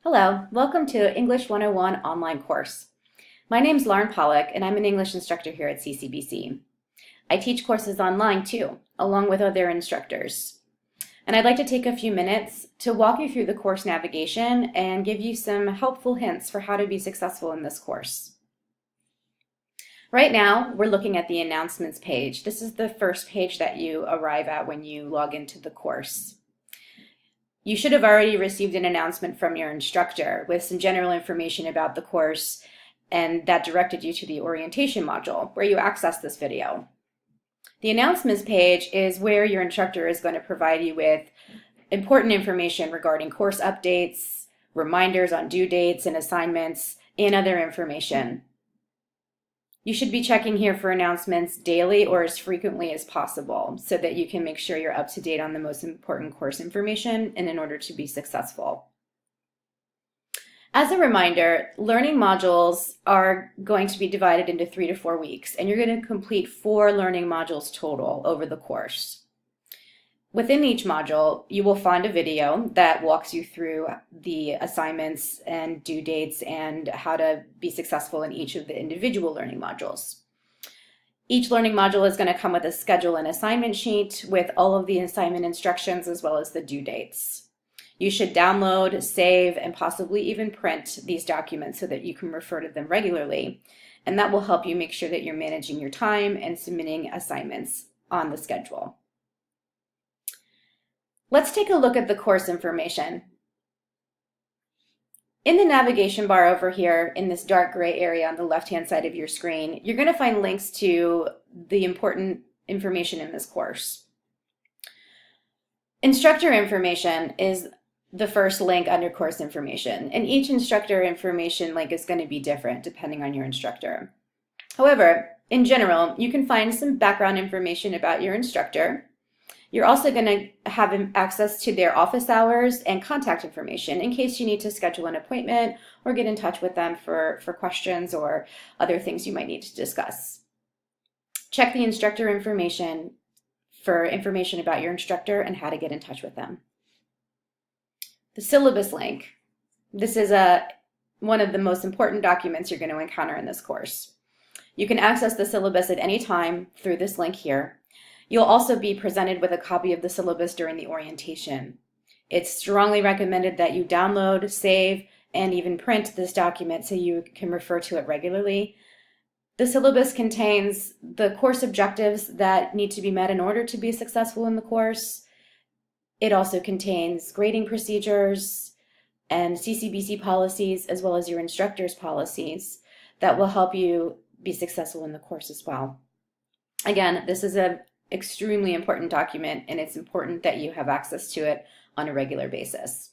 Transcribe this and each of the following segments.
Hello, welcome to English 101 online course. My name's Lauren Pollock and I'm an English instructor here at CCBC. I teach courses online too, along with other instructors. And I'd like to take a few minutes to walk you through the course navigation and give you some helpful hints for how to be successful in this course. Right now, we're looking at the announcements page. This is the first page that you arrive at when you log into the course. You should have already received an announcement from your instructor with some general information about the course, and that directed you to the orientation module where you access this video. The announcements page is where your instructor is going to provide you with important information regarding course updates, reminders on due dates and assignments, and other information. You should be checking here for announcements daily or as frequently as possible so that you can make sure you're up to date on the most important course information and in order to be successful. As a reminder, learning modules are going to be divided into 3 to 4 weeks, and you're going to complete 4 learning modules total over the course. Within each module, you will find a video that walks you through the assignments and due dates and how to be successful in each of the individual learning modules. Each learning module is going to come with a schedule and assignment sheet with all of the assignment instructions as well as the due dates. You should download, save, and possibly even print these documents so that you can refer to them regularly, and that will help you make sure that you're managing your time and submitting assignments on the schedule. Let's take a look at the course information. In the navigation bar over here in this dark gray area on the left-hand side of your screen, you're going to find links to the important information in this course. Instructor information is the first link under course information, and each instructor information link is going to be different depending on your instructor. However, in general, you can find some background information about your instructor. You're also going to have access to their office hours and contact information in case you need to schedule an appointment or get in touch with them for questions or other things you might need to discuss. Check the instructor information for information about your instructor and how to get in touch with them. The syllabus link. This is one of the most important documents you're going to encounter in this course. You can access the syllabus at any time through this link here. You'll also be presented with a copy of the syllabus during the orientation. It's strongly recommended that you download, save, and even print this document so you can refer to it regularly. The syllabus contains the course objectives that need to be met in order to be successful in the course. It also contains grading procedures and CCBC policies as well as your instructor's policies that will help you be successful in the course as well. Again, this is an extremely important document, and it's important that you have access to it on a regular basis.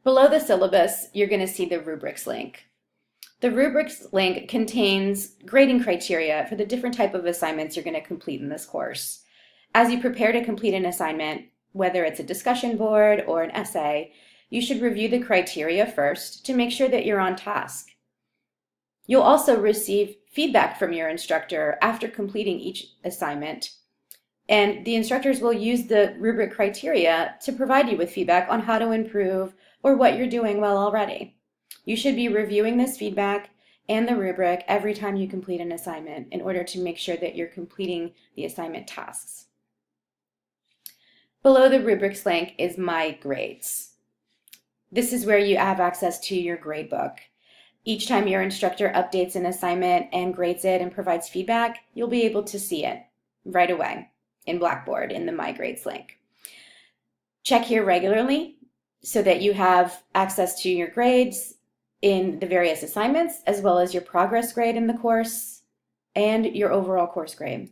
Below the syllabus, you're going to see the rubrics link. The rubrics link contains grading criteria for the different type of assignments you're going to complete in this course. As you prepare to complete an assignment, whether it's a discussion board or an essay, you should review the criteria first to make sure that you're on task. You'll also receive feedback from your instructor after completing each assignment, and the instructors will use the rubric criteria to provide you with feedback on how to improve or what you're doing well already. You should be reviewing this feedback and the rubric every time you complete an assignment in order to make sure that you're completing the assignment tasks. Below the rubrics link is My Grades. This is where you have access to your grade book. Each time your instructor updates an assignment and grades it and provides feedback, you'll be able to see it right away in Blackboard in the My Grades link. Check here regularly so that you have access to your grades in the various assignments as well as your progress grade in the course and your overall course grade.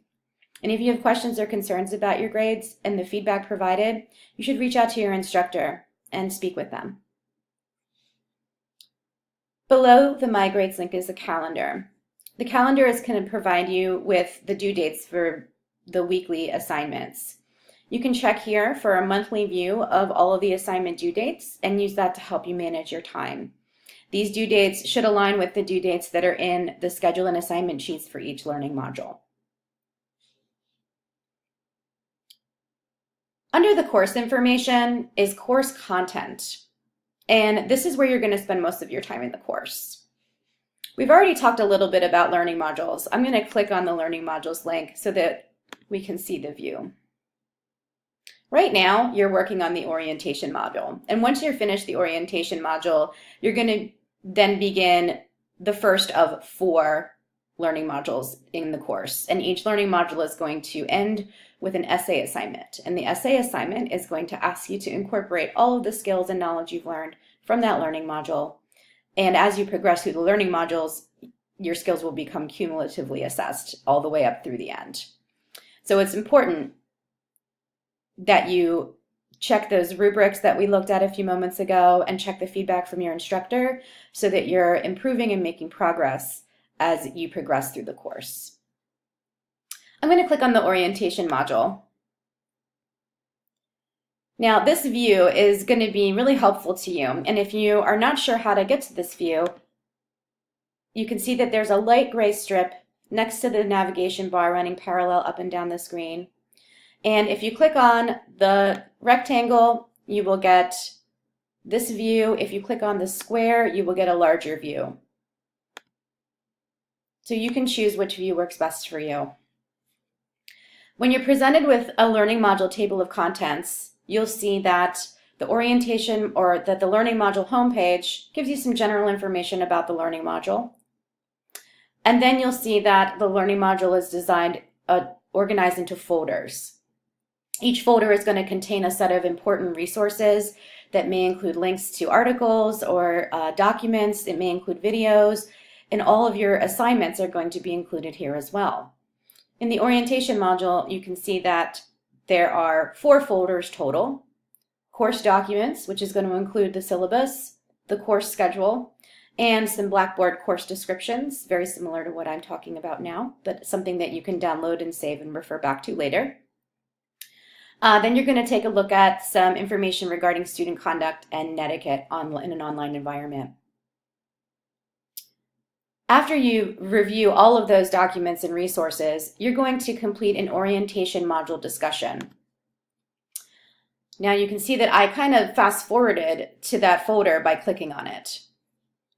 And if you have questions or concerns about your grades and the feedback provided, you should reach out to your instructor and speak with them. Below the My Grades link is the calendar. The calendar is going to provide you with the due dates for the weekly assignments. You can check here for a monthly view of all of the assignment due dates and use that to help you manage your time. These due dates should align with the due dates that are in the schedule and assignment sheets for each learning module. Under the course information is course content. And this is where you're going to spend most of your time in the course. We've already talked a little bit about learning modules. I'm going to click on the learning modules link so that we can see the view. Right now, you're working on the orientation module. And once you're finished the orientation module, you're going to then begin the first of 4 learning modules in the course. And each learning module is going to end with an essay assignment. And the essay assignment is going to ask you to incorporate all of the skills and knowledge you've learned from that learning module. And as you progress through the learning modules, your skills will become cumulatively assessed all the way up through the end. So it's important that you check those rubrics that we looked at a few moments ago and check the feedback from your instructor so that you're improving and making progress as you progress through the course. I'm going to click on the orientation module. Now, this view is going to be really helpful to you, and if you are not sure how to get to this view, you can see that there's a light gray strip next to the navigation bar running parallel up and down the screen. And if you click on the rectangle, you will get this view. If you click on the square, you will get a larger view. So you can choose which view works best for you. When you're presented with a learning module table of contents, you'll see that the orientation or that the learning module homepage gives you some general information about the learning module. And then you'll see that the learning module is designed, organized into folders. Each folder is going to contain a set of important resources that may include links to articles or documents. It may include videos, and all of your assignments are going to be included here as well. In the orientation module, you can see that there are 4 folders total: course documents, which is going to include the syllabus, the course schedule, and some Blackboard course descriptions, very similar to what I'm talking about now, but something that you can download and save and refer back to later. Then you're going to take a look at some information regarding student conduct and etiquette in an online environment. After you review all of those documents and resources, you're going to complete an orientation module discussion. Now you can see that I kind of fast forwarded to that folder by clicking on it.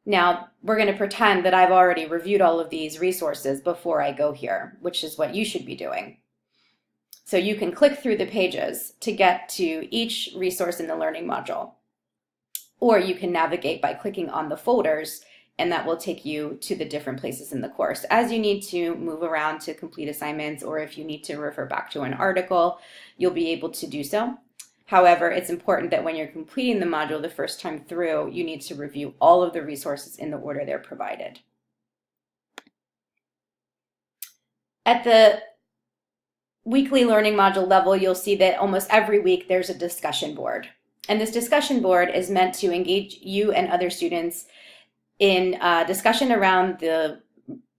Now we're going to pretend that I've already reviewed all of these resources before I go here, which is what you should be doing. So you can click through the pages to get to each resource in the learning module. Or you can navigate by clicking on the folders, and that will take you to the different places in the course. As you need to move around to complete assignments, or if you need to refer back to an article, you'll be able to do so. However, it's important that when you're completing the module the first time through, you need to review all of the resources in the order they're provided. At the weekly learning module level, you'll see that almost every week there's a discussion board. And this discussion board is meant to engage you and other students in discussion around the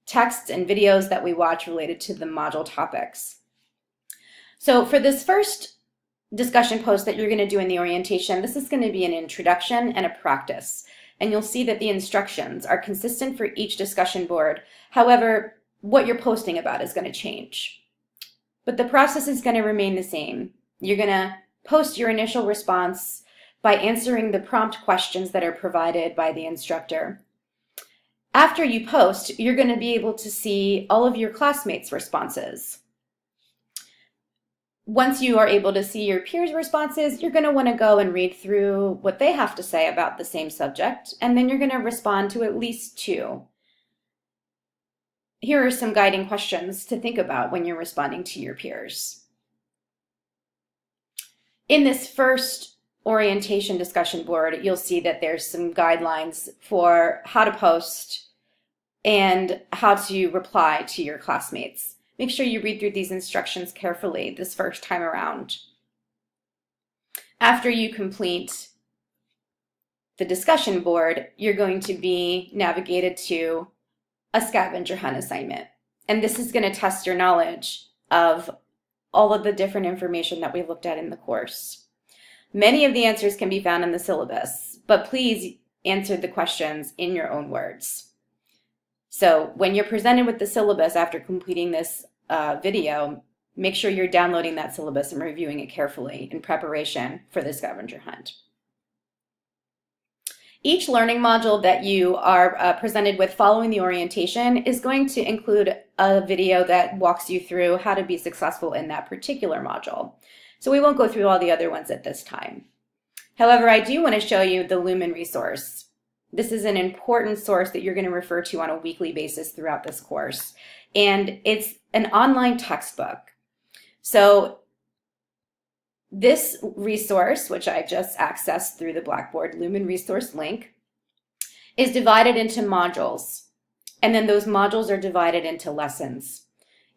texts and videos that we watch related to the module topics. So for this first discussion post that you're going to do in the orientation, this is going to be an introduction and a practice. And you'll see that the instructions are consistent for each discussion board. However, what you're posting about is going to change. But the process is going to remain the same. You're going to post your initial response by answering the prompt questions that are provided by the instructor. After you post, you're going to be able to see all of your classmates' responses. Once you are able to see your peers' responses, you're going to want to go and read through what they have to say about the same subject, and then you're going to respond to at least 2. Here are some guiding questions to think about when you're responding to your peers. In this first orientation discussion board, you'll see that there's some guidelines for how to post and how to reply to your classmates. Make sure you read through these instructions carefully this first time around. After you complete the discussion board, you're going to be navigated to a scavenger hunt assignment. And this is going to test your knowledge of all of the different information that we looked at in the course. Many of the answers can be found in the syllabus, but please answer the questions in your own words. So when you're presented with the syllabus after completing this video, make sure you're downloading that syllabus and reviewing it carefully in preparation for the scavenger hunt. Each learning module that you are presented with following the orientation is going to include a video that walks you through how to be successful in that particular module. So we won't go through all the other ones at this time. However, I do want to show you the Lumen resource. This is an important source that you're going to refer to on a weekly basis throughout this course. And it's an online textbook. So this resource, which I just accessed through the Blackboard Lumen resource link, is divided into modules. And then those modules are divided into lessons.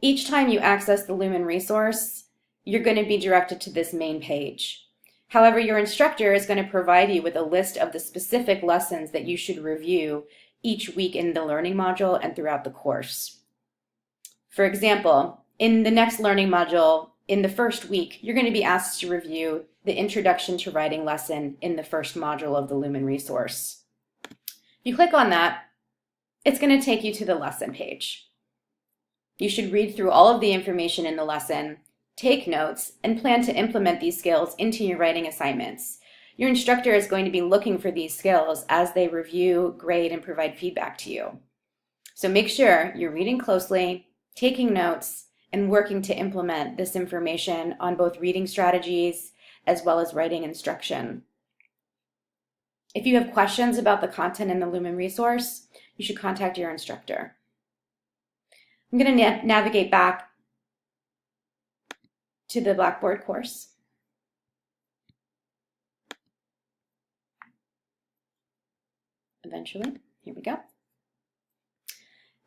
Each time you access the Lumen resource, you're going to be directed to this main page. However, your instructor is going to provide you with a list of the specific lessons that you should review each week in the learning module and throughout the course. For example, in the next learning module, in the first week, you're going to be asked to review the Introduction to Writing lesson in the first module of the Lumen resource. If you click on that, it's going to take you to the lesson page. You should read through all of the information in the lesson, take notes, and plan to implement these skills into your writing assignments. Your instructor is going to be looking for these skills as they review, grade, and provide feedback to you. So make sure you're reading closely, taking notes, and working to implement this information on both reading strategies as well as writing instruction. If you have questions about the content in the Lumen resource, you should contact your instructor. I'm going to navigate back to the Blackboard course. Eventually, here we go.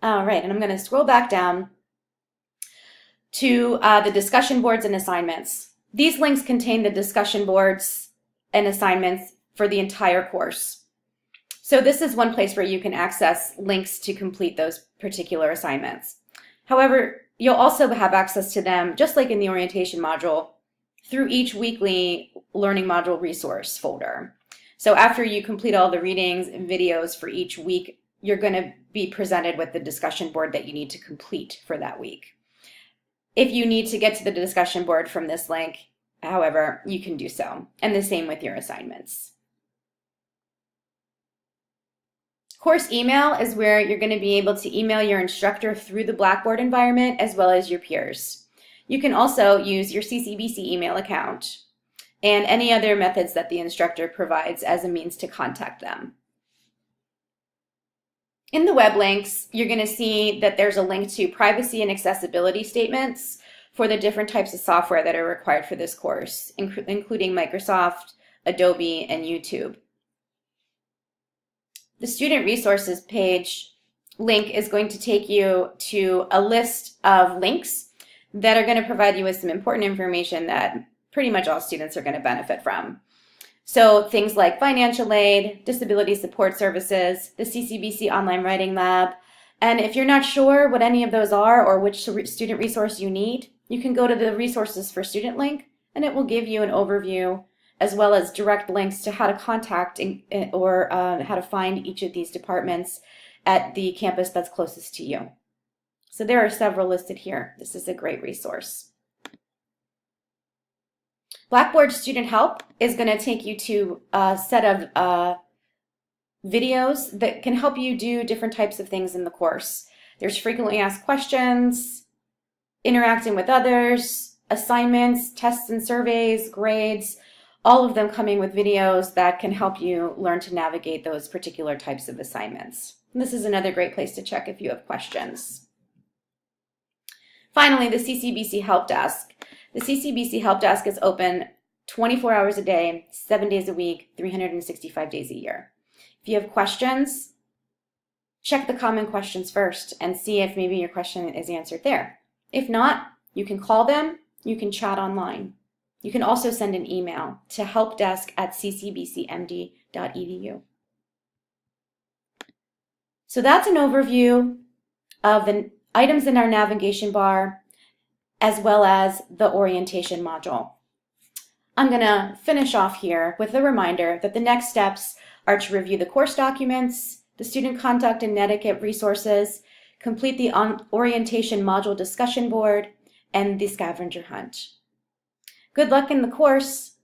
All right, and I'm going to scroll back down to the discussion boards and assignments. These links contain the discussion boards and assignments for the entire course. So this is one place where you can access links to complete those particular assignments. However, you'll also have access to them, just like in the orientation module, through each weekly learning module resource folder. So after you complete all the readings and videos for each week, you're going to be presented with the discussion board that you need to complete for that week. If you need to get to the discussion board from this link, however, you can do so. And the same with your assignments. Course email is where you're going to be able to email your instructor through the Blackboard environment as well as your peers. You can also use your CCBC email account and any other methods that the instructor provides as a means to contact them. In the web links, you're going to see that there's a link to privacy and accessibility statements for the different types of software that are required for this course, including Microsoft, Adobe, and YouTube. The Student Resources page link is going to take you to a list of links that are going to provide you with some important information that pretty much all students are going to benefit from. So things like financial aid, disability support services, the CCBC Online Writing Lab. And if you're not sure what any of those are or which student resource you need, you can go to the Resources for Student link, and it will give you an overview as well as direct links to how to contact or how to find each of these departments at the campus that's closest to you. So there are several listed here. This is a great resource. Blackboard Student Help is going to take you to a set of videos that can help you do different types of things in the course. There's frequently asked questions, interacting with others, assignments, tests and surveys, grades, all of them coming with videos that can help you learn to navigate those particular types of assignments. And this is another great place to check if you have questions. Finally, the CCBC Help Desk. The CCBC Help Desk is open 24 hours a day, 7 days a week, 365 days a year. If you have questions, check the common questions first and see if maybe your question is answered there. If not, you can call them, you can chat online. You can also send an email to helpdesk@ccbcmd.edu. So that's an overview of the items in our navigation bar, as well as the orientation module. I'm going to finish off here with a reminder that the next steps are to review the course documents, the student conduct and etiquette resources, complete the orientation module discussion board, and the scavenger hunt. Good luck in the course.